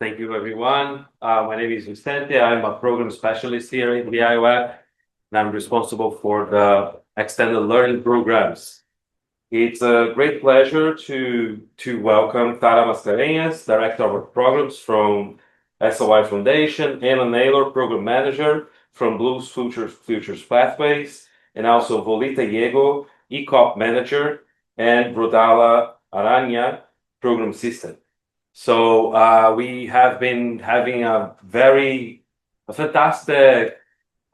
Thank you, everyone. My name is Vicente. I'm a program specialist here in the IOF, and I'm responsible for the extended learning programs. It's a great pleasure to welcome Tara Mascarenhas, Director of Programs from SOI Foundation, and Naylor, Program Manager from Blues Futures Pathways, and also Volita Diego, ECOP Manager, and Rodala Aranya, Program Assistant. So we have been having a fantastic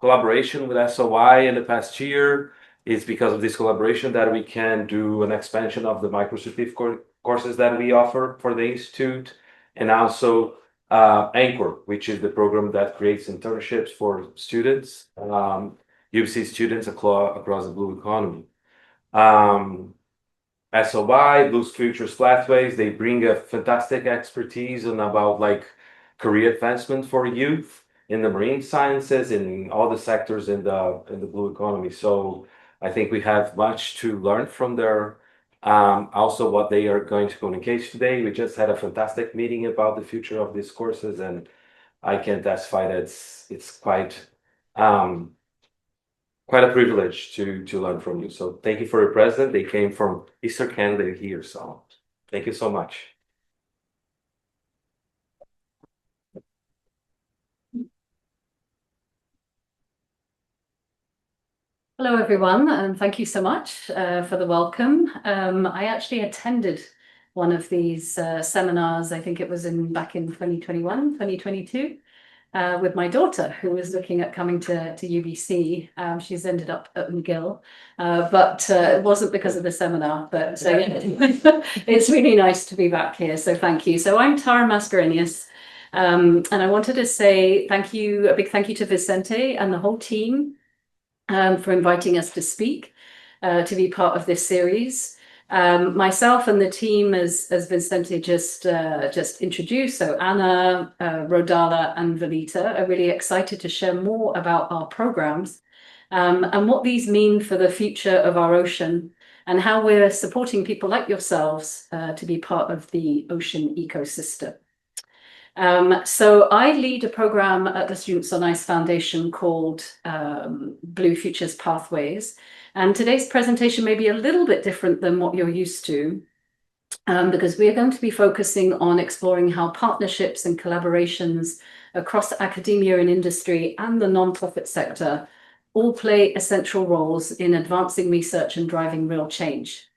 collaboration with SOI in the past year. It's because of this collaboration that we can do an expansion of the micro-certificate courses that we offer for the Institute, and also Anchor, which is the program that creates internships for students, UBC students across the blue economy. SOI, Blues Futures Pathways, they bring a fantastic expertise on about career advancement for youth in the marine sciences, in all the sectors in the blue economy. So I think we have much to learn from their also what they are going to communicate today. We just had a fantastic meeting about the future of these courses, and I can testify that it's quite a privilege to learn from you. So thank you for your presence. They came from Eastern Canada here, so thank you so much. Hello, everyone, and thank you so much for the welcome. I actually attended one of these seminars, I think it was back in 2021, 2022, with my daughter, who was looking at coming to UBC. She's ended up at McGill, but it wasn't because of the seminar, but it's really nice to be back here, so thank you. So I'm Tara Mascarenhas, and I wanted to say a big thank you to Vicente and the whole team for inviting us to speak, to be part of this series. Myself and the team, as Vicente just introduced, so Anna, Rodala, and Velita, are really excited to share more about our programs and what these mean for the future of our ocean, and how we're supporting people like yourselves to be part of the ocean ecosystem. So I lead a program at the Students on Ice Foundation called Blue Futures Pathways. And today's presentation may be a little bit different than what you're used to, because we are going to be focusing on exploring how partnerships and collaborations across academia and industry and the nonprofit sector all play essential roles in advancing research and driving real change.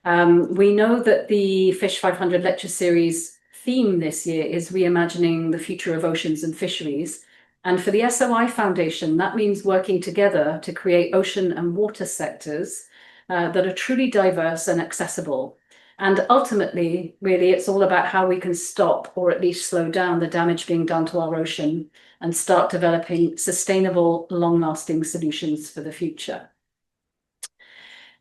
We know that the Fish 500 lecture series theme this year is reimagining the future of oceans and fisheries. And for the SOI Foundation, that means working together to create ocean and water sectors that are truly diverse and accessible. And ultimately, really, it's all about how we can stop, or at least slow down, the damage being done to our ocean and start developing sustainable, long-lasting solutions for the future.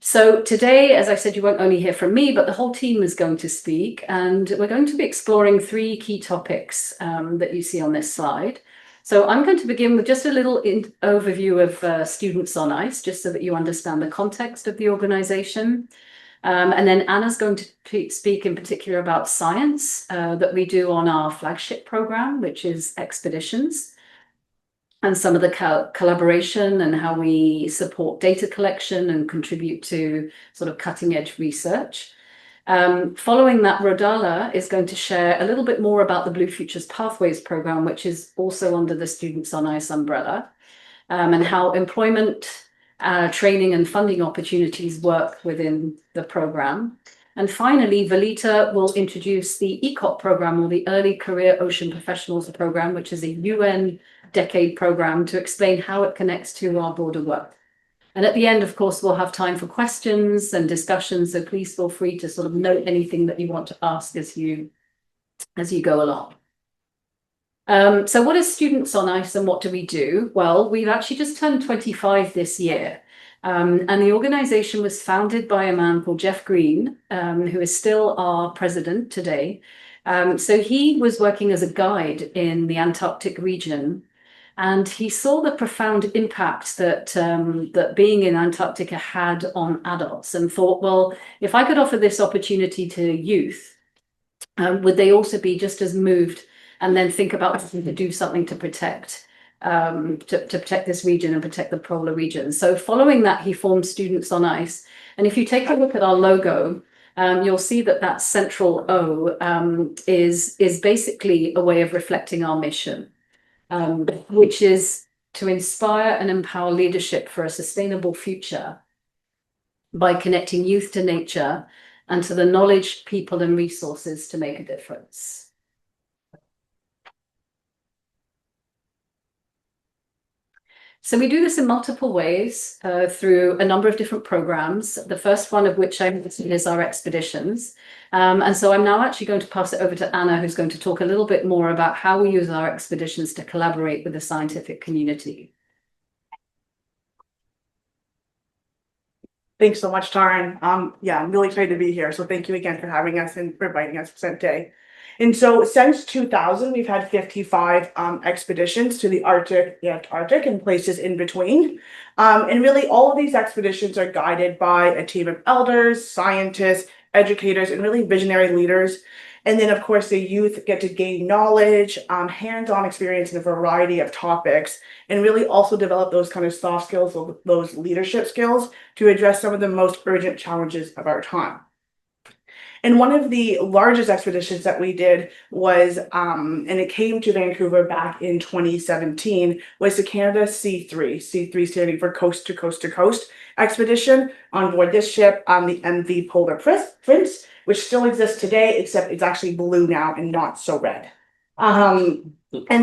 So today, as I said, you won't only hear from me, but the whole team is going to speak, and we're going to be exploring three key topics that you see on this slide. So I'm going to begin with just a little overview of Students on Ice, just so that you understand the context of the organization. And then Anna's going to speak in particular about science that we do on our flagship program, which is Expeditions, and some of the collaboration and how we support data collection and contribute to sort of cutting edge research. Following that, Rodala is going to share a little bit more about the Blue Futures Pathways program, which is also under the Students on Ice umbrella, and how employment, training and funding opportunities work within the program. And finally, Velita will introduce the ECOP program, or the Early Career Ocean Professionals program, which is a UN decade program, to explain how it connects to our broader work. And at the end, of course, we'll have time for questions and discussions, so please feel free to sort of note anything that you want to ask as you go along. So what is Students on Ice and what do we do? Well, we've actually just turned 25 this year. And the organization was founded by a man called Jeff Green, who is still our president today. So he was working as a guide in the Antarctic region, and he saw the profound impact that being in Antarctica had on adults, and thought, well, if I could offer this opportunity to youth, would they also be just as moved and then think about to do something to protect this region and protect the polar region. So following that, he formed Students on Ice. And if you take a look at our logo, you'll see that that central O is basically a way of reflecting our mission, which is to inspire and empower leadership for a sustainable future by connecting youth to nature and to the knowledge, people, and resources to make a difference. So we do this in multiple ways through a number of different programs. The first one of which I mentioned is our expeditions. And so I'm now actually going to pass it over to Anna, who's going to talk a little bit more about how we use our expeditions to collaborate with the scientific community. Thanks so much, Taryn. Yeah, I'm really excited to be here. So thank you again for having us and for inviting us to Presente. And so since 2000, we've had 55 expeditions to the Arctic, the Antarctic, and places in between. And really all of these expeditions are guided by a team of elders, scientists, educators, and really visionary leaders. And then, of course, the youth get to gain knowledge, hands-on experience in a variety of topics, and really also develop those kind of soft skills, those leadership skills to address some of the most urgent challenges of our time. And one of the largest expeditions that we did was, and it came to Vancouver back in 2017, was the Canada C3 standing for Coast to Coast to Coast expedition on board this ship on the MV Polar Prince, which still exists today, except it's actually blue now and not so red. And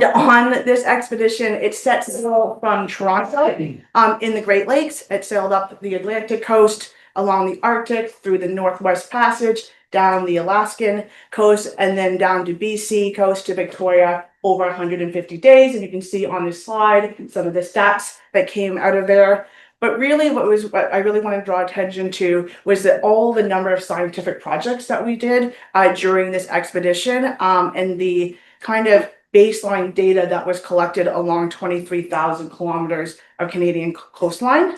on this expedition, it set sail from Toronto in the Great Lakes. It sailed up the Atlantic coast, along the Arctic, through the Northwest Passage, down the Alaskan coast, and then down to BC coast to Victoria over 150 days. And you can see on this slide some of the stats that came out of there. But really what I really want to draw attention to was that all the number of scientific projects that we did during this expedition and the kind of baseline data that was collected along 23,000 kilometers of Canadian coastline.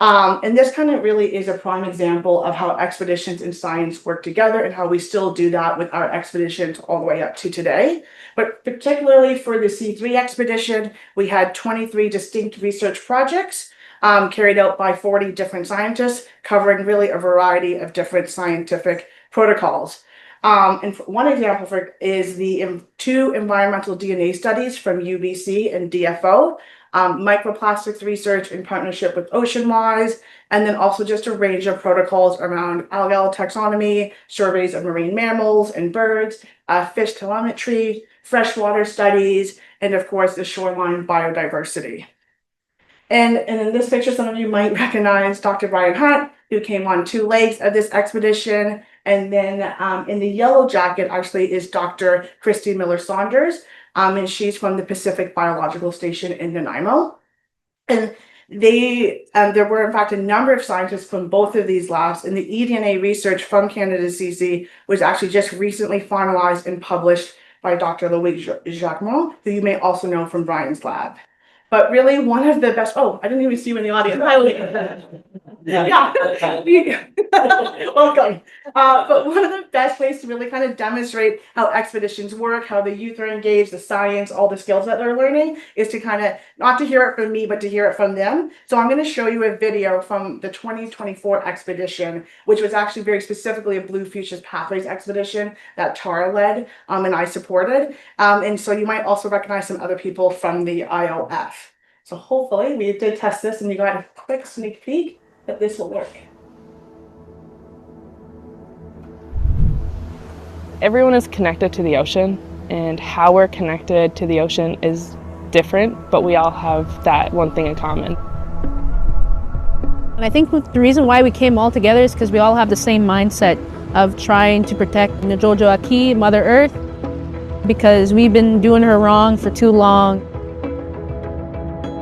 And this kind of really is a prime example of how expeditions and science work together and how we still do that with our expeditions all the way up to today. But particularly for the C3 expedition, we had 23 distinct research projects carried out by 40 different scientists, covering really a variety of different scientific protocols. And one example is the 2 environmental DNA studies from UBC and DFO, microplastics research in partnership with OceanWise, and then also just a range of protocols around algal taxonomy, surveys of marine mammals and birds, fish telemetry, freshwater studies, and of course the shoreline biodiversity. And in this picture, some of you might recognize Dr. Brian Hunt, who came on 2 legs of this expedition. And then in the yellow jacket actually is Dr. Christy Miller-Saunders, and she's from the Pacific Biological Station in Nanaimo. And there were in fact a number of scientists from both of these labs, and the eDNA research from Canada CC was actually just recently finalized and published by Dr. Louis Jacquemont, who you may also know from Brian's lab. But really one of the best, oh, I didn't even see you in the audience. Yeah, welcome. But one of the best ways to really kind of demonstrate how expeditions work, how the youth are engaged, the science, all the skills that they're learning, is to kind of, not to hear it from me, but to hear it from them. So I'm going to show you a video from the 2024 expedition, which was actually very specifically a Blue Futures Pathways expedition that Tara led and I supported. And so you might also recognize some other people from the IOF. So hopefully we did test this and you got a quick sneak peek that this will work. Everyone is connected to the ocean, and how we're connected to the ocean is different, but we all have that one thing in common. And I think the reason why we came all together is because we all have the same mindset of trying to protect Jojo Aki, Mother Earth, because we've been doing her wrong for too long.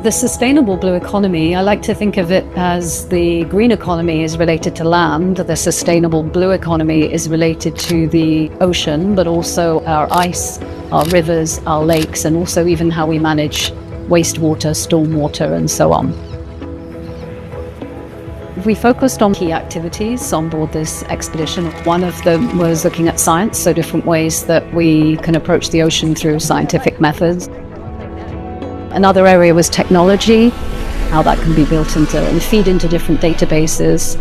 The sustainable blue economy, I like to think of it as the green economy is related to land, the sustainable blue economy is related to the ocean, but also our ice, our rivers, our lakes, and also even how we manage wastewater, stormwater, and so on. We focused on key activities on board this expedition. One of them was looking at science, so different ways that we can approach the ocean through scientific methods. Another area was technology, how that can be built into and feed into different databases.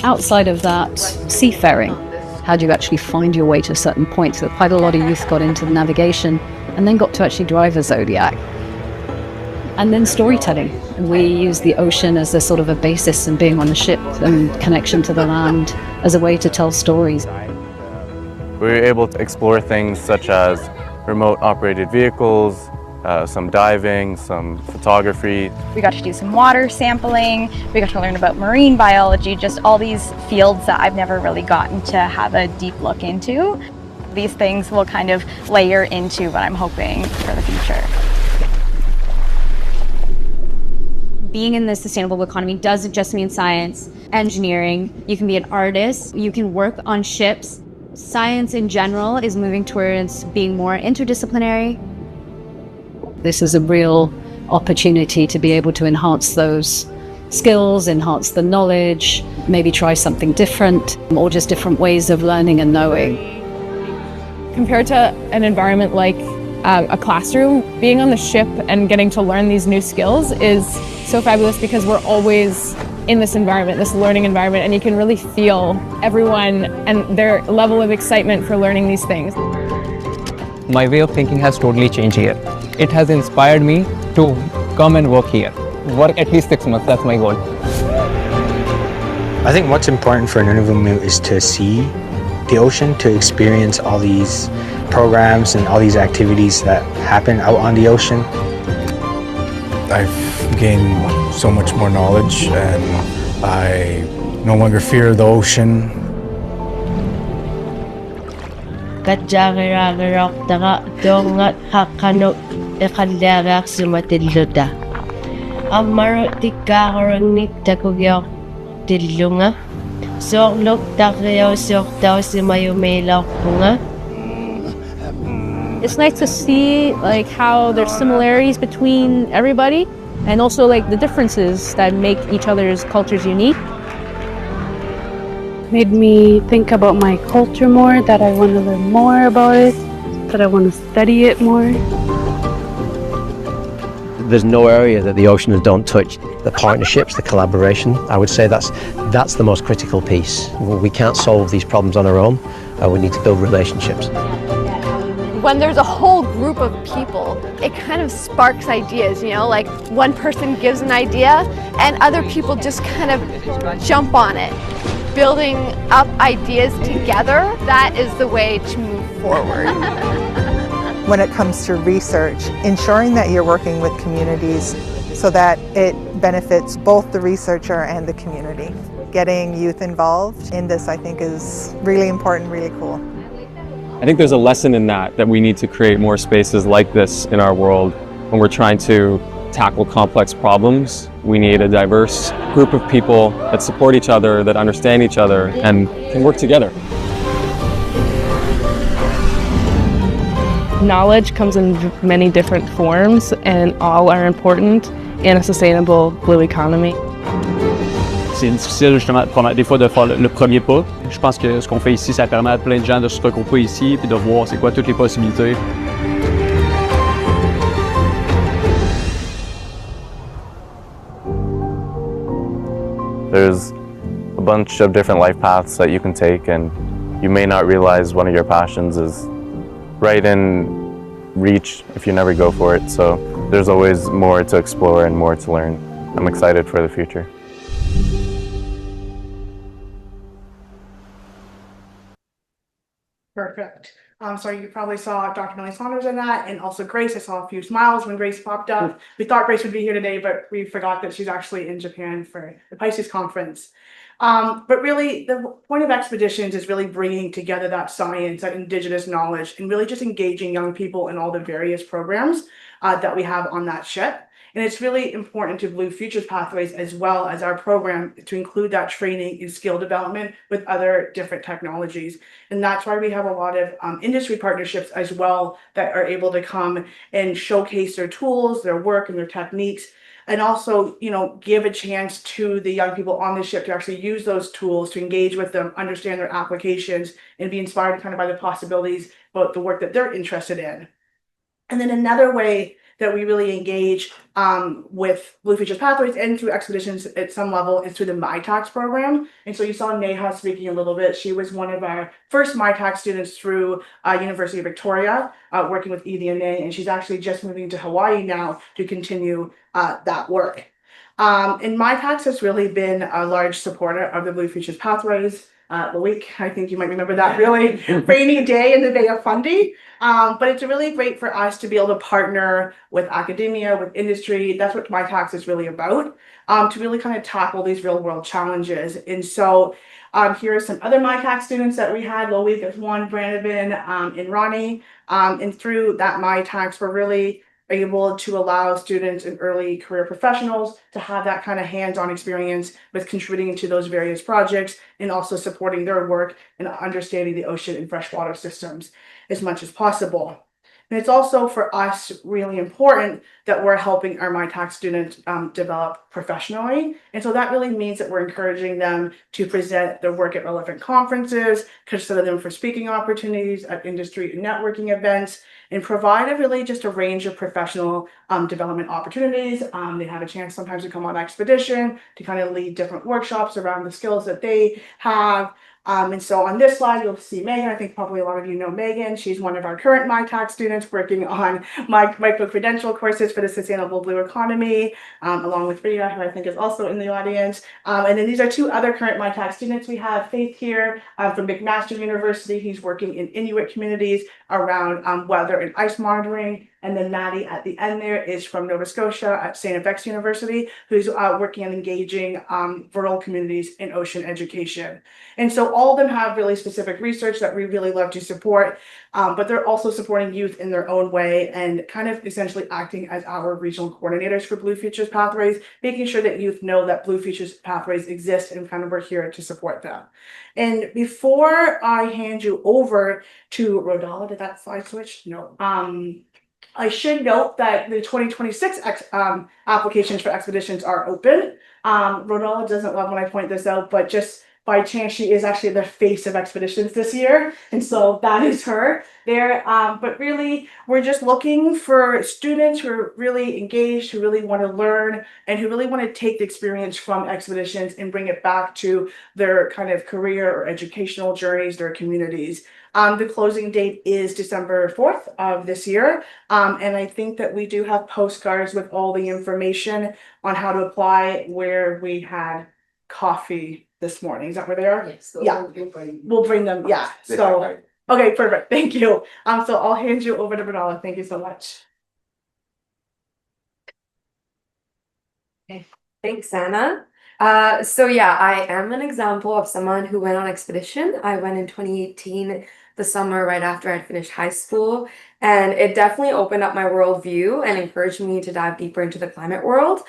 Outside of that, seafaring. How do you actually find your way to a certain point? So quite a lot of youth got into the navigation and then got to actually drive a Zodiac. And then storytelling. We use the ocean as a sort of a basis, and being on the ship and connection to the land as a way to tell stories. We were able to explore things such as remote operated vehicles, some diving, some photography. We got to do some water sampling, we got to learn about marine biology, just all these fields that I've never really gotten to have a deep look into. These things will kind of layer into what I'm hoping for the future. Being in the sustainable economy doesn't just mean science, engineering. You can be an artist, you can work on ships. Science in general is moving towards being more interdisciplinary. This is a real opportunity to be able to enhance those skills, enhance the knowledge, maybe try something different, or just different ways of learning and knowing. Compared to an environment like a classroom, being on the ship and getting to learn these new skills is so fabulous because we're always in this environment, this learning environment, and you can really feel everyone and their level of excitement for learning these things. My way of thinking has totally changed here. It has inspired me to come and work here. Work at least 6 months, that's my goal. I think what's important for Nunavummu is to see the ocean, to experience all these programs and all these activities that happen out on the ocean. I've gained so much more knowledge and I no longer fear the ocean. It's nice to see like how there's similarities between everybody and also like the differences that make each other's cultures unique. Made me think about my culture more, that I want to learn more about it, that I want to study it more. There's no area that the oceans don't touch. The partnerships, the collaboration, I would say that's the most critical piece. We can't solve these problems on our own. We need to build relationships. When there's a whole group of people, it kind of sparks ideas, you know, like one person gives an idea and other people just kind of jump on it. Building up ideas together, that is the way to move forward. When it comes to research, ensuring that you're working with communities so that it benefits both the researcher and the community. Getting youth involved in this, I think, is really important, really cool. I think there's a lesson in that we need to create more spaces like this in our world. When we're trying to tackle complex problems, we need a diverse group of people that support each other, that understand each other, and can work together. Knowledge comes in many different forms and all are important in a sustainable blue economy. C'est difficile justement des fois de faire le premier pas. Je pense que ce qu'on fait ici, ça permet à plein de gens de se regrouper ici et de voir c'est quoi toutes les possibilités. There's a bunch of different life paths that you can take, and you may not realize one of your passions is right in reach if you never go for it. So there's always more to explore and more to learn. I'm excited for the future. Perfect. So you probably saw Dr. Melanie Saunders in that, and also Grace. I saw a few smiles when Grace popped up. We thought Grace would be here today, but we forgot that she's actually in Japan for the Pisces conference. But really, the point of expeditions is really bringing together that science, that indigenous knowledge, and really just engaging young people in all the various programs that we have on that ship. And it's really important to Blue Futures Pathways as well as our program to include that training and skill development with other different technologies. And that's why we have a lot of industry partnerships as well that are able to come and showcase their tools, their work, and their techniques, and also, give a chance to the young people on the ship to actually use those tools, to engage with them, understand their applications, and be inspired kind of by the possibilities about the work that they're interested in. And then another way that we really engage with Blue Futures Pathways and through expeditions at some level is through the MyTax program. And so you saw Neha speaking a little bit. She was one of our first MyTax students through University of Victoria, working with EDNA, and she's actually just moving to Hawaii now to continue that work. And MyTax has really been a large supporter of the Blue Futures Pathways. The week, I think you might remember that really rainy day in the Bay of Fundy. But it's really great for us to be able to partner with academia, with industry. That's what MyTax is really about, to really kind of tackle these real world challenges. And so here are some other MyTax students that we had. Loic is one, Brandon, and Ronnie. And through that MyTax, we're really able to allow students and early career professionals to have that kind of hands-on experience with contributing to those various projects and also supporting their work and understanding the ocean and freshwater systems as much as possible. And it's also for us really important that we're helping our MyTax students develop professionally. And so that really means that we're encouraging them to present their work at relevant conferences, consider them for speaking opportunities at industry and networking events, and provide just a range of professional development opportunities. They have a chance sometimes to come on expedition, to kind of lead different workshops around the skills that they have. And so on this slide, you'll see Megan. I think probably a lot of you know Megan. She's one of our current MyTax students working on micro-credential courses for the Sustainable Blue Economy, along with Rita, who I think is also in the audience. And then these are two other current MyTax students. We have Faith here from McMaster University. He's working in Inuit communities around weather and ice monitoring. And then Maddie at the end there is from Nova Scotia at St. FX University, who's working on engaging rural communities in ocean education. And so all of them have really specific research that we really love to support, but they're also supporting youth in their own way and kind of essentially acting as our regional coordinators for Blue Futures Pathways, making sure that youth know that Blue Futures Pathways exist and kind of we're here to support them. And before I hand you over to Rodala, did that slide switch? No. I should note that the 2026 applications for expeditions are open. Rodala doesn't love when I point this out, but just by chance, she is actually the face of expeditions this year. And so that is her there. But really, we're just looking for students who are really engaged, who really want to learn, and who really want to take the experience from expeditions and bring it back to their kind of career or educational journeys, their communities. The closing date is December 4th of this year. And I think that we do have postcards with all the information on how to apply where we had coffee this morning. Is that where they are? Yes. Yeah. We'll bring them. Yeah. So, okay, perfect. Thank you. So I'll hand you over to Bernala. Thank you so much. Okay. Thanks, Anna. So yeah, I am an example of someone who went on expedition. I went in 2018, the summer right after I'd finished high school, and it definitely opened up my worldview and encouraged me to dive deeper into the climate world,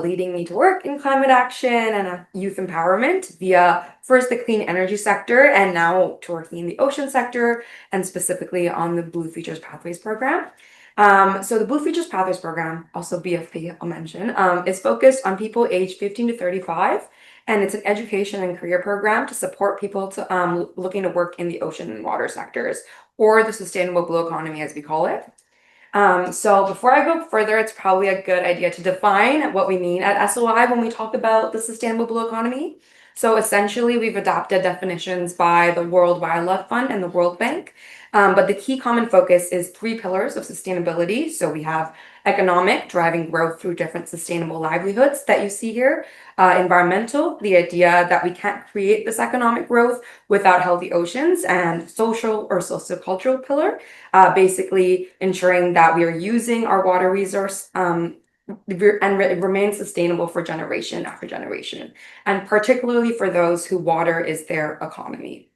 leading me to work in climate action and youth empowerment via first the clean energy sector and now to working in the ocean sector and specifically on the Blue Futures Pathways program. So the Blue Futures Pathways program, also BFP, I'll mention, is focused on people aged 15 to 35, and it's an education and career program to support people to looking to work in the ocean and water sectors, or the sustainable blue economy as we call it. So before I go further, it's probably a good idea to define what we mean at SOI when we talk about the sustainable blue economy. So essentially, we've adopted definitions by the World Wildlife Fund and the World Bank. But the key common focus is 3 pillars of sustainability. So we have economic, driving growth through different sustainable livelihoods that you see here. Environmental, the idea that we can't create this economic growth without healthy oceans. And social or sociocultural pillar, basically ensuring that we are using our water resource and remain sustainable for generation after generation, and particularly for those who water is their economy.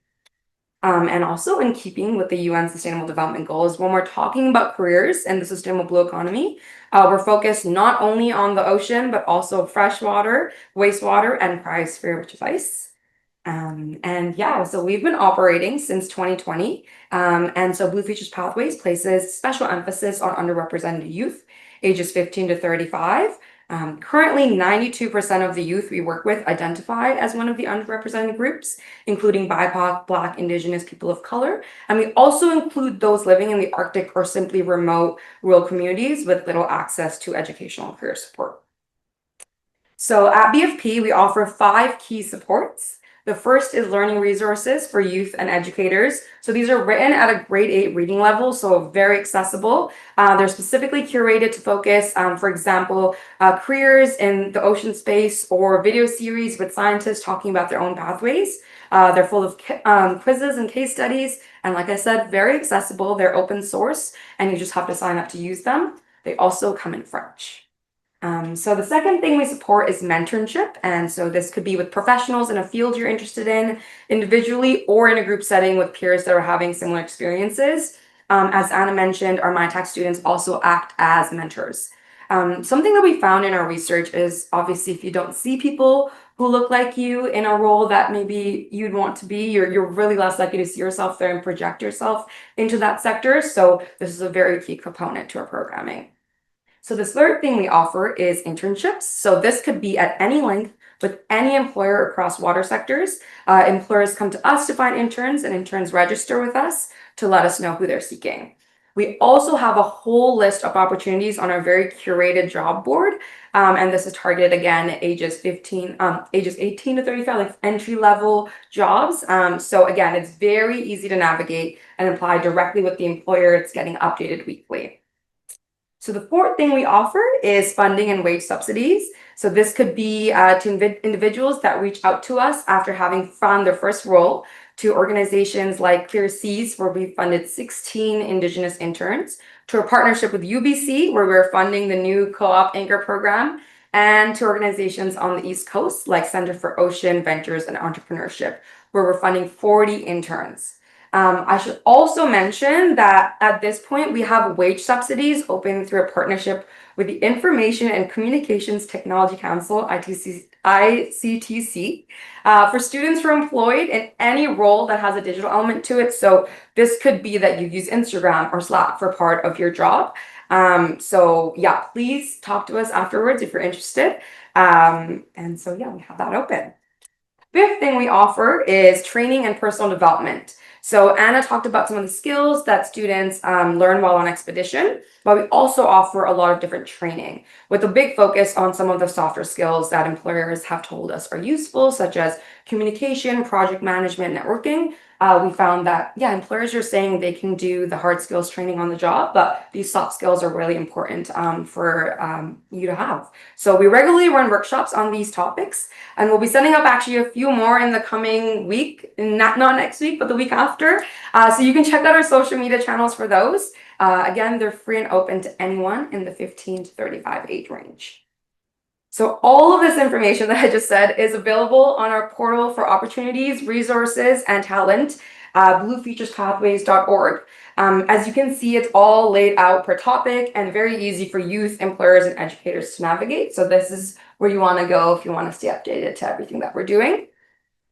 And also in keeping with the UN Sustainable Development Goals, when we're talking about careers in the sustainable blue economy, we're focused not only on the ocean, but also freshwater, wastewater, and cryosphere, which is ice. And yeah, so we've been operating since 2020. And so Blue Futures Pathways places special emphasis on underrepresented youth, ages 15 to 35. Currently, 92% of the youth we work with identify as one of the underrepresented groups, including BIPOC, Black, Indigenous, people of color. And we also include those living in the Arctic or simply remote rural communities with little access to educational and career support. So at BFP, we offer 5 key supports. The first is learning resources for youth and educators. So these are written at a grade 8 reading level, so very accessible. They're specifically curated to focus, for example, careers in the ocean space or video series with scientists talking about their own pathways. They're full of quizzes and case studies. And like I said, very accessible. They're open source, and you just have to sign up to use them. They also come in French. So the second thing we support is mentorship. And so this could be with professionals in a field you're interested in, individually or in a group setting with peers that are having similar experiences. As Anna mentioned, our MyTech students also act as mentors. Something that we found in our research is obviously if you don't see people who look like you in a role that maybe you'd want to be, you're really less likely to see yourself there and project yourself into that sector. So this is a very key component to our programming. So the third thing we offer is internships. So this could be at any length with any employer across water sectors. Employers come to us to find interns, and interns register with us to let us know who they're seeking. We also have a whole list of opportunities on our very curated job board. And this is targeted again at ages 18 to 35, like entry-level jobs. So again, it's very easy to navigate and apply directly with the employer. It's getting updated weekly. So the fourth thing we offer is funding and wage subsidies. So this could be to individuals that reach out to us after having found their first role, to organizations like Clear Seas, where we funded 16 Indigenous interns, to a partnership with UBC, where we're funding the new co-op anchor program, and to organizations on the East Coast, like Center for Ocean Ventures and Entrepreneurship, where we're funding 40 interns. I should also mention that at this point, we have wage subsidies open through a partnership with the Information and Communications Technology Council, ICTC, for students who are employed in any role that has a digital element to it. So this could be that you use Instagram or Slack for part of your job. So yeah, please talk to us afterwards if you're interested. And so yeah, we have that open. Fifth thing we offer is training and personal development. So Anna talked about some of the skills that students learn while on expedition, but we also offer a lot of different training with a big focus on some of the softer skills that employers have told us are useful, such as communication, project management, networking. We found that, yeah, employers are saying they can do the hard skills training on the job, but these soft skills are really important for you to have. So we regularly run workshops on these topics, and we'll be setting up actually a few more in the coming week, not next week, but the week after. So you can check out our social media channels for those. Again, they're free and open to anyone in the 15 to 35 age range. So all of this information that I just said is available on our portal for opportunities, resources, and talent, bluefuturespathways.org. As you can see, it's all laid out per topic and very easy for youth, employers, and educators to navigate. So this is where you want to go if you want to stay updated to everything that we're doing.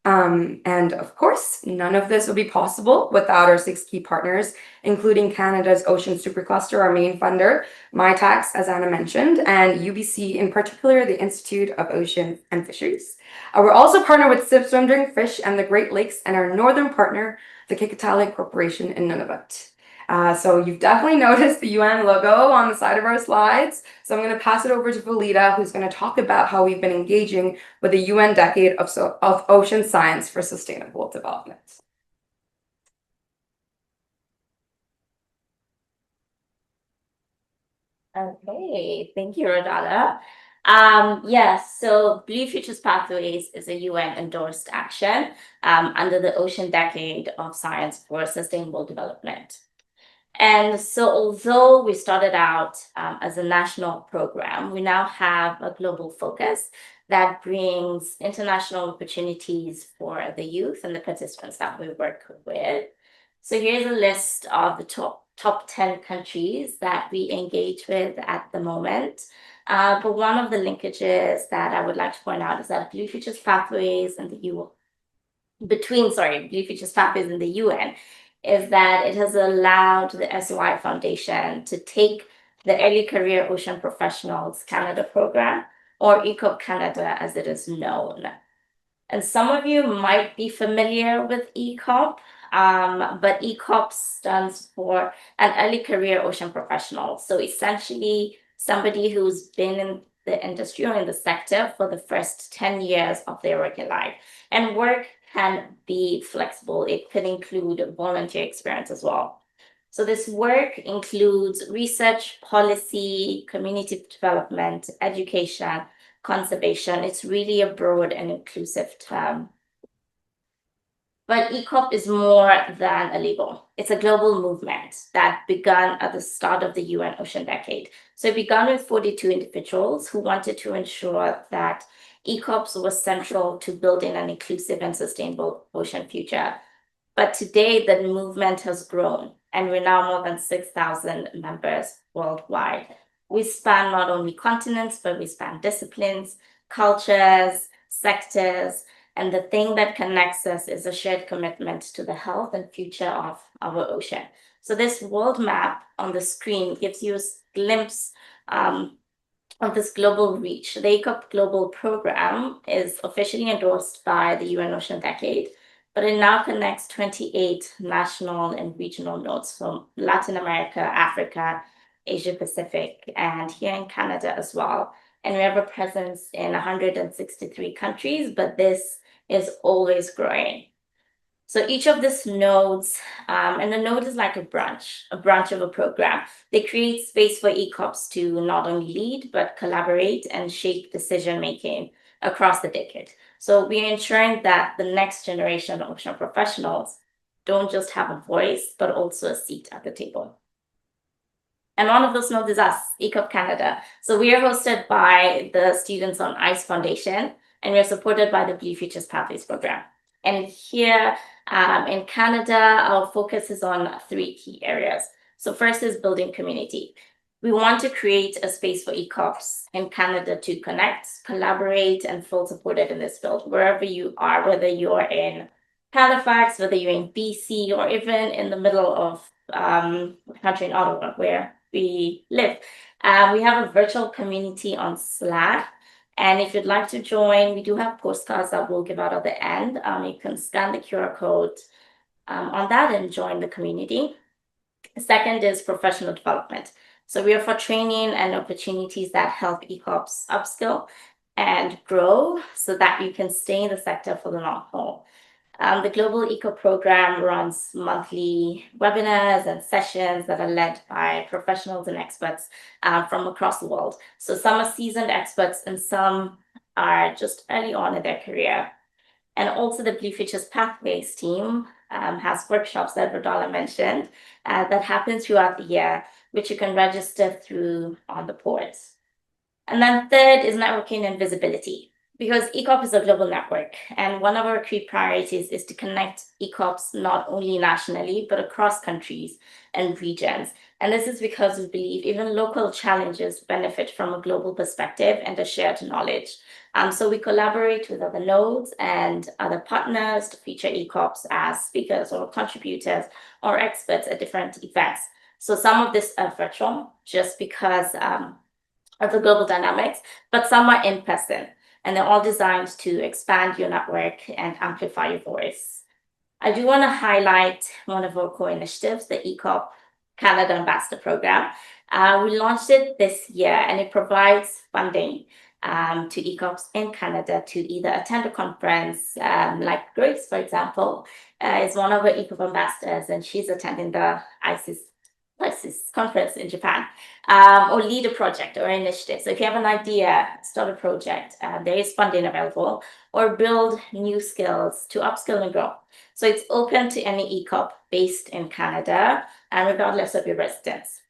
And of course, none of this would be possible without our 6 key partners, including Canada's Ocean Supercluster, our main funder, MyTax, as Anna mentioned, and UBC, in particular, the Institute of Ocean and Fisheries. We're also partnered with Swim Drink Fish and the Great Lakes, and our northern partner, the Kekatale Corporation in Nunavut. So you've definitely noticed the UN logo on the side of our slides. So I'm going to pass it over to Valida, who's going to talk about how we've been engaging with the UN Decade of Ocean Science for Sustainable Development. Okay, thank you, Rodada. Yes, so Blue Futures Pathways is a UN-endorsed action under the Ocean Decade of Science for Sustainable Development. And so although we started out as a national program, we now have a global focus that brings international opportunities for the youth and the participants that we work with. So here's a list of the top 10 countries that we engage with at the moment. But one of the linkages that I would like to point out is that Blue Futures Pathways and the Blue Futures Pathways in the UN is that it has allowed the SOI Foundation to take the Early Career Ocean Professionals Canada program, or ECOP Canada as it is known. And some of you might be familiar with ECOP, but ECOP stands for an Early Career Ocean Professional. So essentially, somebody who's been in the industry or in the sector for the first 10 years of their working life. And work can be flexible. It could include volunteer experience as well. So this work includes research, policy, community development, education, conservation. It's really a broad and inclusive term. But ECOP is more than a label. It's a global movement that began at the start of the UN Ocean Decade. So it began with 42 individuals who wanted to ensure that ECOPs was central to building an inclusive and sustainable ocean future. But today the movement has grown and we're now more than 6,000 members worldwide. We span not only continents, but we span disciplines, cultures, sectors, and the thing that connects us is a shared commitment to the health and future of our ocean. So this world map on the screen gives you a glimpse of this global reach. The ECOP Global Program is officially endorsed by the UN Ocean Decade, but it now connects 28 national and regional nodes from Latin America, Africa, Asia Pacific, and here in Canada as well. And we have a presence in 163 countries, but this is always growing. So each of these nodes, and a node is like a branch of a program. They create space for ECOPs to not only lead, but collaborate and shape decision-making across the decade. So we're ensuring that the next generation of ocean professionals don't just have a voice, but also a seat at the table. And one of those nodes is us, ECOP Canada. So we are hosted by the Students on Ice Foundation, and we are supported by the Blue Futures Pathways program. And here in Canada, our focus is on 3 key areas. So first is building community. We want to create a space for ECOPs in Canada to connect, collaborate, and feel supported in this field, wherever you are, whether you're in Halifax, whether you're in BC, or even in the middle of country in Ottawa, where we live. We have a virtual community on Slack. And if you'd like to join, we do have postcards that we'll give out at the end. You can scan the QR code on that and join the community. The second is professional development. So we offer training and opportunities that help ECOPs upskill and grow so that you can stay in the sector for the long haul. The Global Eco Program runs monthly webinars and sessions that are led by professionals and experts from across the world. So some are seasoned experts and some are just early on in their career. And also the Blue Futures Pathways team has workshops that Rodala mentioned that happen throughout the year, which you can register through on the ports. And then third is networking and visibility. Because ECOP is a global network, and one of our key priorities is to connect ECOPs not only nationally, but across countries and regions. And this is because we believe even local challenges benefit from a global perspective and a shared knowledge. So we collaborate with other nodes and other partners to feature ECOPs as speakers or contributors or experts at different events. So some of this are virtual, just because of the global dynamics, but some are in person. And they're all designed to expand your network and amplify your voice. I do want to highlight one of our core initiatives, the ECOP Canada Ambassador Program. We launched it this year, and it provides funding to ECOPs in Canada to either attend a conference, like Grace, for example, is one of our ECOP ambassadors, and she's attending the ICES conference in Japan, or lead a project or initiative. So if you have an idea, start a project, there is funding available, or build new skills to upskill and grow. So it's open to any ECOP based in Canada, and regardless of your residence.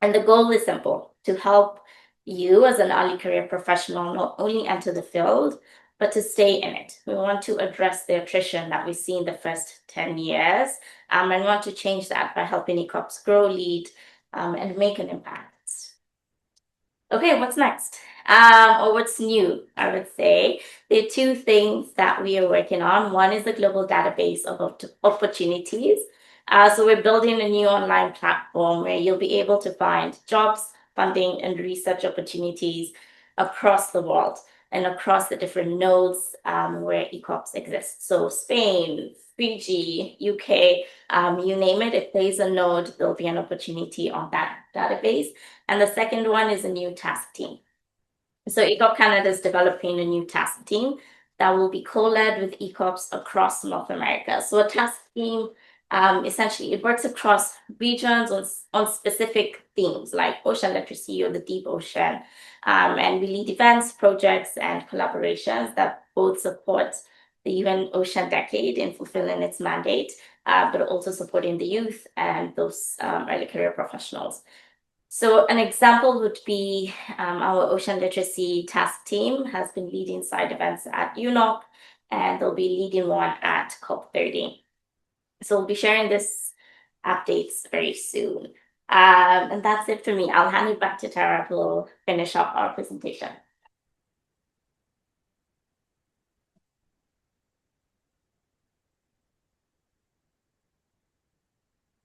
And the goal is simple: to help you as an early career professional not only enter the field, but to stay in it. We want to address the attrition that we see in the first 10 years, and we want to change that by helping ECOPs grow, lead, and make an impact. Okay, what's next? Or what's new, I would say. There are two things that we are working on. One is the global database of opportunities. So we're building a new online platform where you'll be able to find jobs, funding, and research opportunities across the world and across the different nodes where ECOPs exist. So Spain, Fiji, UK, you name it, if there's a node, there'll be an opportunity on that database. And the second one is a new task team. So ECOP Canada is developing a new task team that will be co-led with ECOPs across North America. So a task team, essentially, it works across regions on specific themes like ocean literacy or the deep ocean. And we lead events, projects, and collaborations that both support the UN Ocean Decade in fulfilling its mandate, but also supporting the youth and those early career professionals. So an example would be our ocean literacy task team has been leading side events at UNOC, and they'll be leading one at COP30. So we'll be sharing this updates very soon. And that's it for me. I'll hand it back to Tara, who will finish up our presentation.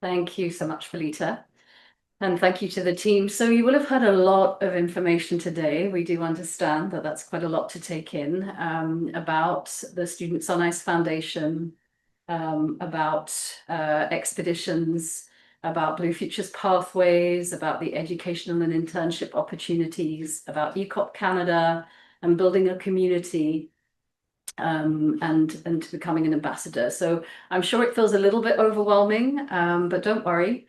Thank you so much, Felita. And thank you to the team. So you will have heard a lot of information today. We do understand that that's quite a lot to take in about the Students on Ice Foundation, about expeditions, about Blue Futures Pathways, about the educational and internship opportunities, about ECOP Canada and building a community and becoming an ambassador. So I'm sure it feels a little bit overwhelming, but don't worry.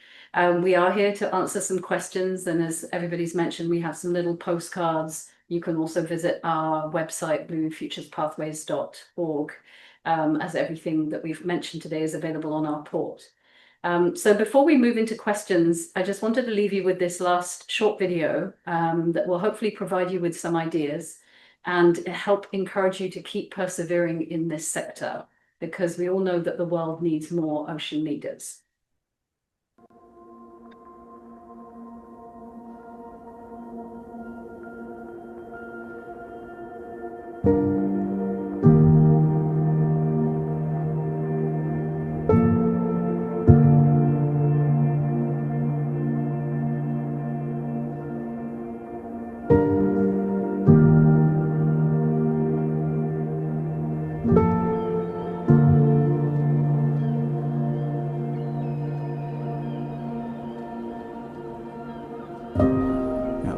We are here to answer some questions, and as everybody's mentioned, we have some little postcards. You can also visit our website, bluefuturespathways.org, as everything that we've mentioned today is available on our port. So before we move into questions, I just wanted to leave you with this last short video that will hopefully provide you with some ideas and help encourage you to keep persevering in this sector, because we all know that the world needs more ocean leaders.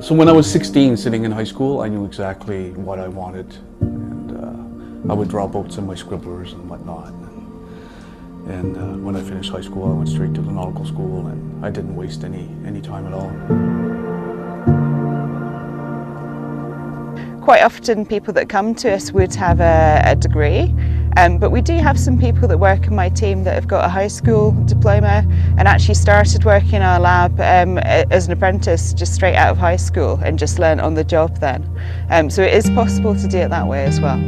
So when I was 16, sitting in high school, I knew exactly what I wanted, and I would draw boats in my scribblers and whatnot. And when I finished high school, I went straight to the nautical school, and I didn't waste any time at all. Quite often people that come to us would have a degree, but we do have some people that work in my team that have got a high school diploma and actually started working in our lab as an apprentice just straight out of high school and just learned on the job then. So it is possible to do it that way as well.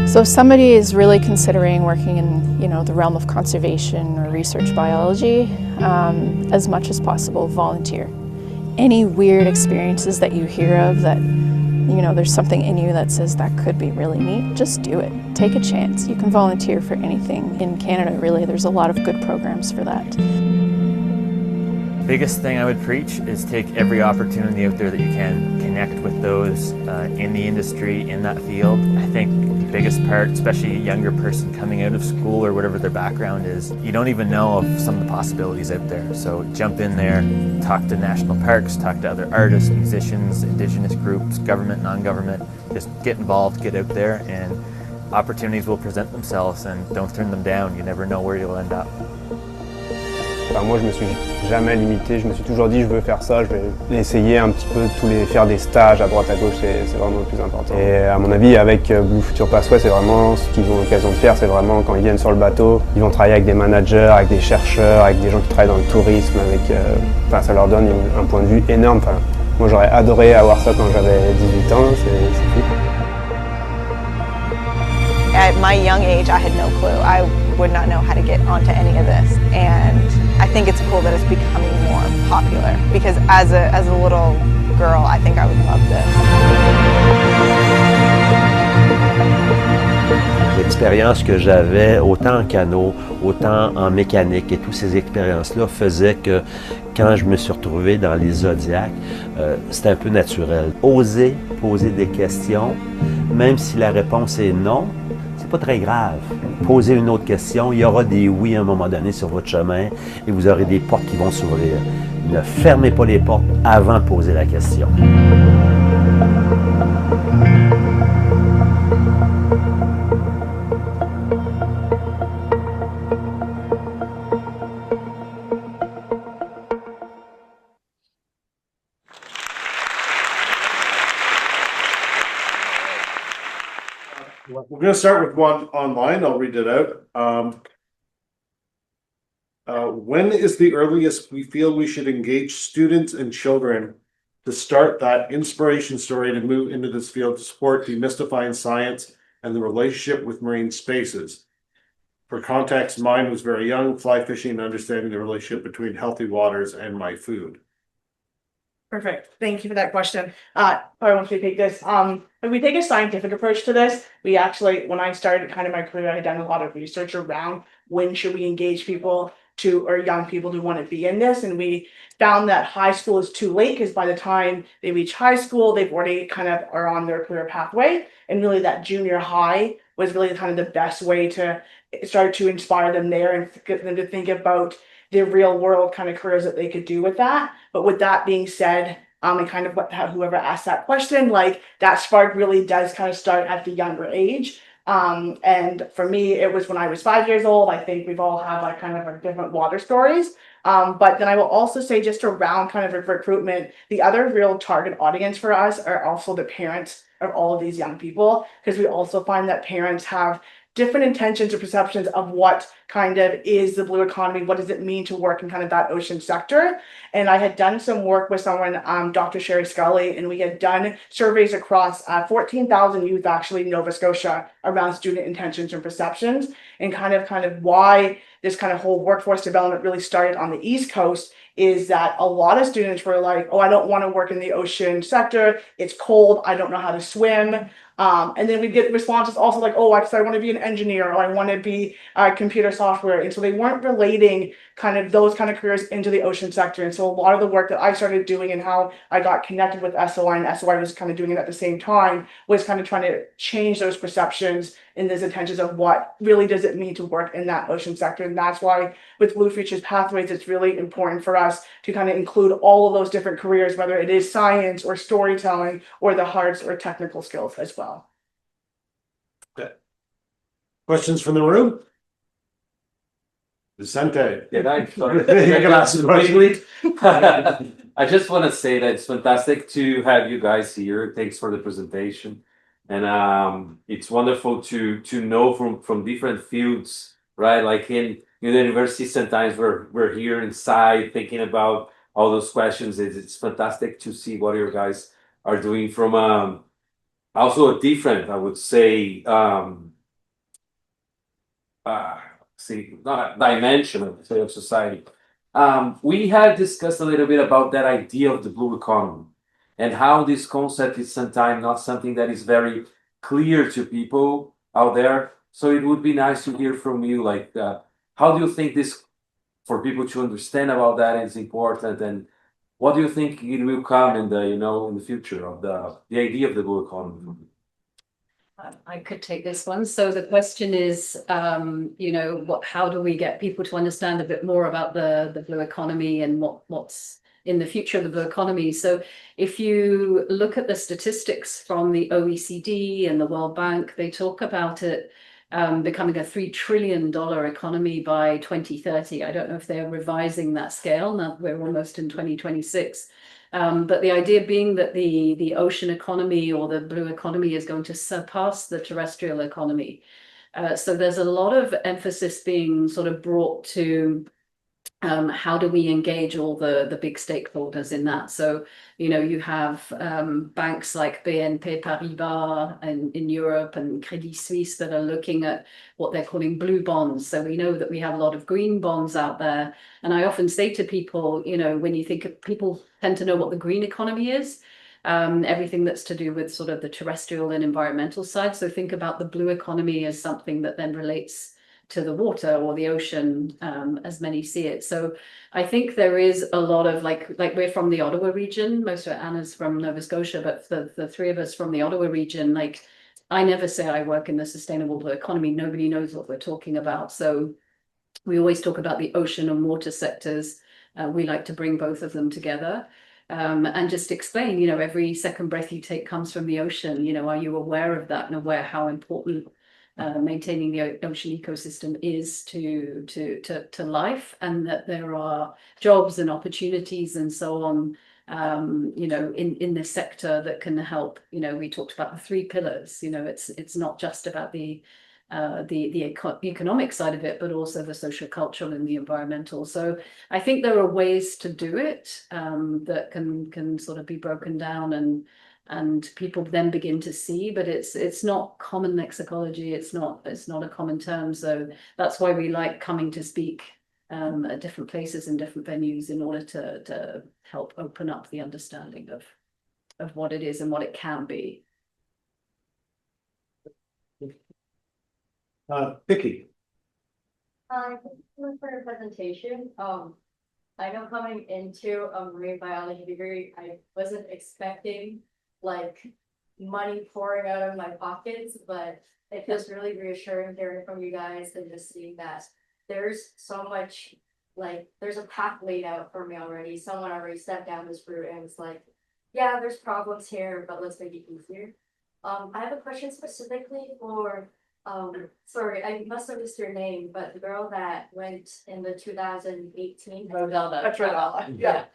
So if somebody is really considering working in, the realm of conservation or research biology, as much as possible, volunteer. Any weird experiences that you hear of that, there's something in you that says that could be really neat, just do it. Take a chance. You can volunteer for anything. In Canada, really, there's a lot of good programs for that. Biggest thing I would preach is take every opportunity out there that you can. Connect with those in the industry, in that field. I think the biggest part, especially a younger person coming out of school or whatever their background is, you don't even know of some of the possibilities out there. So jump in there, talk to national parks, talk to other artists, musicians, indigenous groups, government, non-government. Just get involved, get out there, and opportunities will present themselves, and don't turn them down. You never know where you'll end up. Enfin, moi, je me suis jamais limité, je me suis toujours dit je veux faire ça, je vais essayer un petit peu faire des stages à droite à gauche, c'est vraiment le plus important. Et à mon avis, avec Blue Future Pathway, c'est vraiment ce qu'ils ont l'occasion de faire, c'est vraiment quand ils viennent sur le bateau, ils vont travailler avec des managers, avec des chercheurs, avec des gens qui travaillent dans le tourisme, enfin, ça leur donne un point de vue énorme. Enfin, moi, j'aurais adoré avoir ça quand j'avais 18 ans, c'est fou. At my young age, I had no clue. I would not know how to get onto any of this. And I think it's cool that it's becoming more popular because as a little girl, I think I would love this. L'expérience que j'avais, autant en canot, autant en mécanique et toutes ces expériences-là faisaient que quand je me suis retrouvé dans les zodiacs, c'était un peu naturel. Oser poser des questions, même si la réponse est non, c'est pas très grave. Posez une autre question, il y aura des oui à un moment donné sur votre chemin et vous aurez des portes qui vont s'ouvrir. Ne fermez pas les portes avant de poser la question. We're going to start with one online. I'll read it out. When is the earliest we feel we should engage students and children to start that inspiration story to move into this field to support demystifying science and the relationship with marine spaces? For context, mine was very young, fly fishing and understanding the relationship between healthy waters and my food. Perfect. Thank you for that question. Probably once we take this, if we take a scientific approach to this, we actually, when I started kind of my career, I had done a lot of research around when should we engage people or young people to want to be in this. And we found that high school is too late because by the time they reach high school, they've already kind of are on their career pathway. And really that junior high was really kind of the best way to start to inspire them there and get them to think about the real world kind of careers that they could do with that. But with that being said, and kind of whoever asked that question, like that spark really does kind of start at the younger age. And for me, it was when I was 5 years old. I think we've all had like kind of our different water stories. But then I will also say just around kind of recruitment, the other real target audience for us are also the parents of all of these young people, because we also find that parents have different intentions or perceptions of what kind of is the blue economy, what does it mean to work in kind of that ocean sector. And I had done some work with someone, Dr. Sherry Scully, and we had done surveys across 14,000 youth actually in Nova Scotia around student intentions and perceptions, and kind of why this kind of whole workforce development really started on the East Coast is that a lot of students were like, oh, I don't want to work in the ocean sector. It's cold. I don't know how to swim. And then we get responses also like, oh, I want to be an engineer, or I want to be computer software. And so they weren't relating kind of those kind of careers into the ocean sector. And so a lot of the work that I started doing and how I got connected with SOI, and SOI was kind of doing it at the same time, was kind of trying to change those perceptions and those intentions of what really does it mean to work in that ocean sector. And that's why with Blue Futures Pathways, it's really important for us to kind of include all of those different careers, whether it is science or storytelling or the arts or technical skills as well. Okay. Questions from the room? Vicente. Yeah, You can ask the question. I just want to say that it's fantastic to have you guys here. Thanks for the presentation. And it's wonderful to know from different fields, right? Like in university, sometimes we're here inside thinking about all those questions. It's fantastic to see what you guys are doing from also a different, I would say, not dimension of society. We had discussed a little bit about that idea of the blue economy and how this concept is sometimes not something that is very clear to people out there. So it would be nice to hear from you, like, how do you think this, for people to understand about that is important, and what do you think it will come in the, in the future of the idea of the blue economy? I could take this one. So the question is, how do we get people to understand a bit more about the blue economy and what's in the future of the blue economy? So if you look at the statistics from the OECD and the World Bank, they talk about it becoming a $3 trillion economy by 2030. I don't know if they're revising that scale now. We're almost in 2026. But the idea being that the ocean economy or the blue economy is going to surpass the terrestrial economy. So there's a lot of emphasis being sort of brought to how do we engage all the big stakeholders in that? So, you know, you have banks like BNP Paribas in Europe and Credit Suisse that are looking at what they're calling blue bonds. So we know that we have a lot of green bonds out there. And I often say to people, you know, when you think of, people tend to know what the green economy is, everything that's to do with sort of the terrestrial and environmental side. So think about the blue economy as something that then relates to the water or the ocean, as many see it. So I think there is a lot of like we're from the Ottawa region, most of Anna's from Nova Scotia, but the three of us from the Ottawa region, like I never say I work in the sustainable blue economy. Nobody knows what we're talking about. So we always talk about the ocean and water sectors. We like to bring both of them together. And just explain, you know, every second breath you take comes from the ocean. You know, are you aware of that and aware how important maintaining the ocean ecosystem is to life, and that there are jobs and opportunities and so on, you know, in this sector that can help. You know, we talked about the three pillars. You know, it's not just about the economic side of it, but also the social, cultural, and the environmental. So I think there are ways to do it that can sort of be broken down and people then begin to see, but it's not common lexicology. It's not a common term. So that's why we like coming to speak at different places and different venues in order to help open up the understanding of what it is and what it can be. Vicky. Thank you for your presentation. I know coming into a marine biology degree, I wasn't expecting like money pouring out of my pockets, but it feels really reassuring hearing from you guys and just seeing that there's so much, like there's a path laid out for me already. Someone already stepped down this route and it's like, yeah, there's problems here, but let's make it easier. I have a question specifically for sorry, I must have missed your name, but the girl that went in the 2018. Rodella. That's Rodella. Yeah.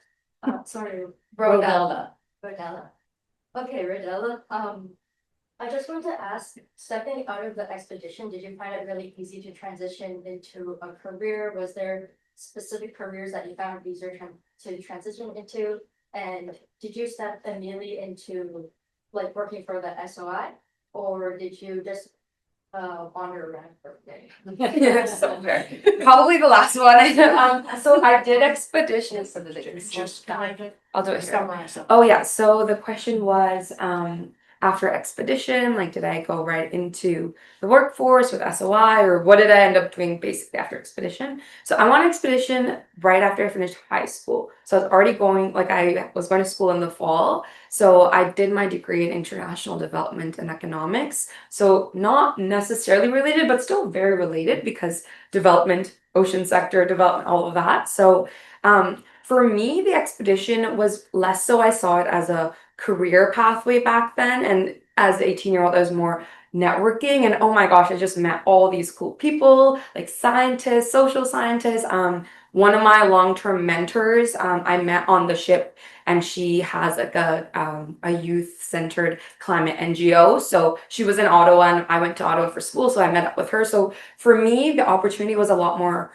Sorry, Rodella. Rodella. Okay, Rodella. I just wanted to ask, stepping out of the expedition, did you find it really easy to transition into a career? Was there specific careers that you found easier to transition into? And did you step immediately into like working for the SOI, or did you just wander around for a day? Yeah, so fair. Probably the last one. So I did expeditions. I'll do it here. Oh yeah. So the question was, after expedition, like did I go right into the workforce with SOI, or what did I end up doing basically after expedition? So I went on expedition right after I finished high school. So I was already going, like I was going to school in the fall. So I did my degree in international development and economics. So not necessarily related, but still very related because development, ocean sector development, all of that. So for me, the expedition was less so I saw it as a career pathway back then. And as an 18-year-old, I was more networking. And oh my gosh, I just met all these cool people, like scientists, social scientists. One of my long-term mentors, I met on the ship, and she has like a youth-centered climate NGO. So she was in Ottawa, and I went to Ottawa for school, so I met up with her. So for me, the opportunity was a lot more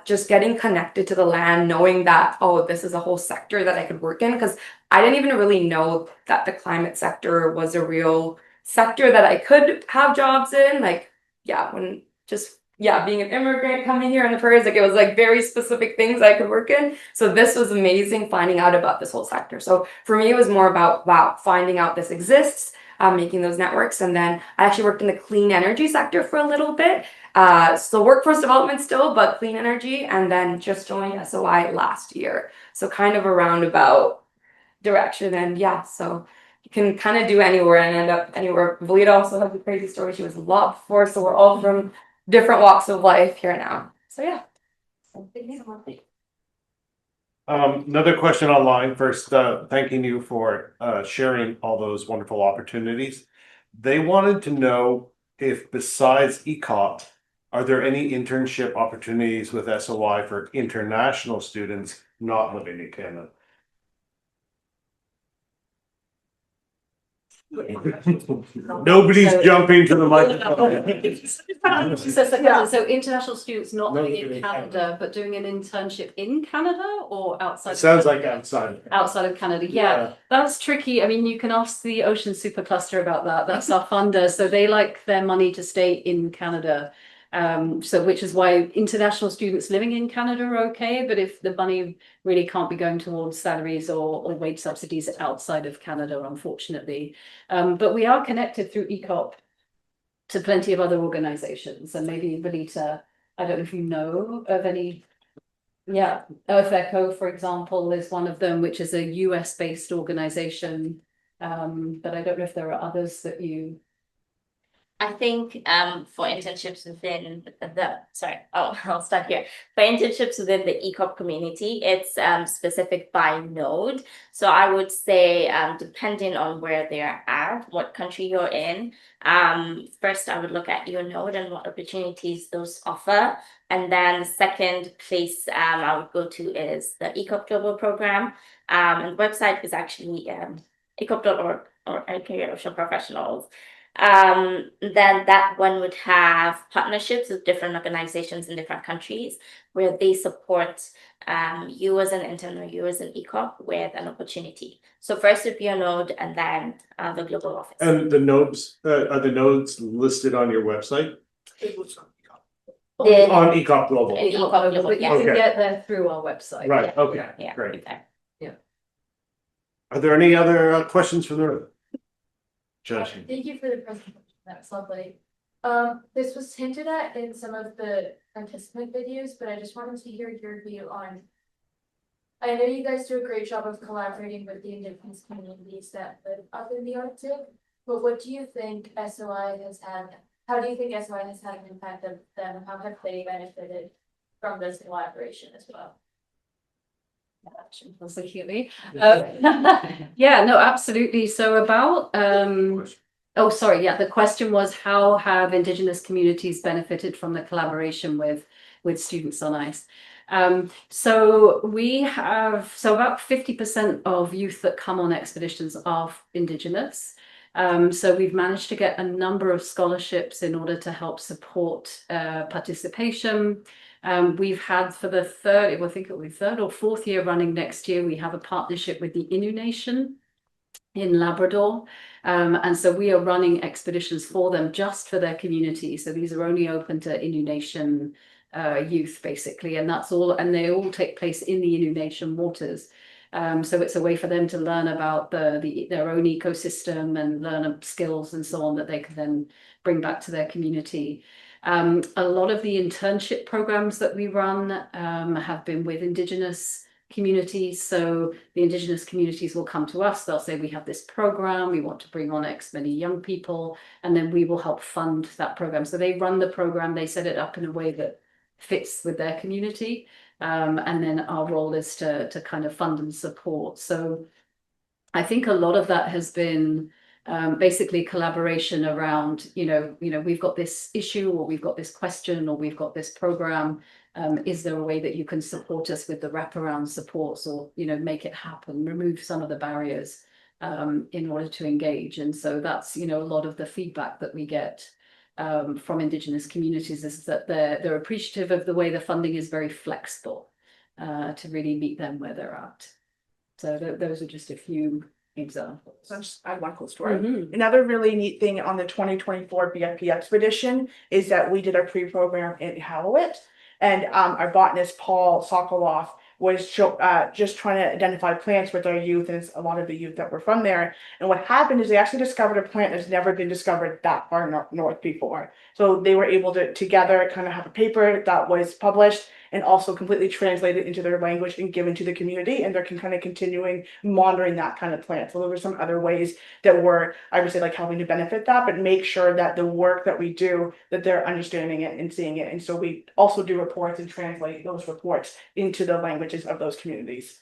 just getting connected to the land, knowing that, oh, this is a whole sector that I could work in, because I didn't even really know that the climate sector was a real sector that I could have jobs in. Like, yeah, when just, yeah, being an immigrant coming here in the prairies, like it was like very specific things I could work in. So this was amazing finding out about this whole sector. So for me, it was more about, wow, finding out this exists, making those networks. And then I actually worked in the clean energy sector for a little bit. So workforce development still, but clean energy, and then just joined SOI last year. So kind of a roundabout direction. And yeah, so you can kind of do anywhere and end up anywhere. Valida also has a crazy story. She was a lot before, so we're all from different walks of life here now. So yeah. Another question online. First, thanking you for sharing all those wonderful opportunities. They wanted to know if besides ECOP, are there any internship opportunities with SOI for international students not living in Canada? Nobody's jumping to the microphone. So international students not living in Canada, but doing an internship in Canada or outside? It sounds like outside. Outside of Canada, yeah. That's tricky. I mean, you can ask the Ocean Supercluster about that. That's our funder. So they like their money to stay in Canada. So which is why international students living in Canada are okay, but if the money really can't be going towards salaries or wage subsidies outside of Canada, unfortunately. But we are connected through ECOP to plenty of other organizations, and maybe Belita, I don't know if you know of any. Yeah, Earth Echo, for example, is one of them, which is a US based organization. But I don't know if there are others that you. I think for internships within I'll start here. For internships within the ECOP community, it's specific by node. So I would say depending on where they're at, what country you're in, first I would look at your node and what opportunities those offer. And then the second place I would go to is the ECOP Global Program. And the website is actually ecop.org or Career Ocean Professionals. Then that one would have partnerships with different organizations in different countries where they support you as an intern or you as an ECOP with an opportunity. So first would be a node and then the global office. And the nodes, are the nodes listed on your website? On ECOP Global. ECOP Global, but you can get there through our website. Right, okay, Yeah. great. Yeah. Are there any other questions from the room? Judge. Thank you for the presentation. That was lovely. This was hinted at in some of the participant videos, but I just wanted to hear your view on. I know you guys do a great job of collaborating with the Indigenous communities that live up in the Arctic, but what do you think SOI has had? How do you think SOI has had an impact on them? How have they benefited from this collaboration as well? Yeah, no, absolutely. So about the question was how have Indigenous communities benefited from the collaboration with Students on Ice? So we have about 50% of youth that come on expeditions are Indigenous. So we've managed to get a number of scholarships in order to help support participation. We've had for the third or fourth year running next year, we have a partnership with the Innu Nation in Labrador. And so we are running expeditions for them just for their community. So these are only open to Innu Nation youth, basically. And that's all, and they all take place in the Innu Nation waters. So it's a way for them to learn about their own ecosystem and learn skills and so on that they can then bring back to their community. A lot of the internship programs that we run have been with Indigenous communities. So the Indigenous communities will come to us. They'll say, we have this program, we want to bring on X many young people, and then we will help fund that program. So they run the program, they set it up in a way that fits with their community. And then our role is to kind of fund and support. So I think a lot of that has been basically collaboration around, we've got this issue or we've got this question or we've got this program. Is there a way that you can support us with the wraparound supports or, make it happen, remove some of the barriers in order to engage? And so that's, a lot of the feedback that we get from Indigenous communities is that they're appreciative of the way the funding is very flexible to really meet them where they're at. So those are just a few examples. So I'll just add one cool story. Another really neat thing on the 2024 BFP expedition is that we did our pre-program in Hallowit, and our botanist Paul Sokoloff was just trying to identify plants with our youth, and it's a lot of the youth that were from there. And what happened is they actually discovered a plant that's never been discovered that far north before. So they were able to together kind of have a paper that was published and also completely translated into their language and given to the community, and they're kind of continuing monitoring that kind of plant. So those are some other ways that we're, I would say, like helping to benefit that, but make sure that the work that we do, that they're understanding it and seeing it. And so we also do reports and translate those reports into the languages of those communities.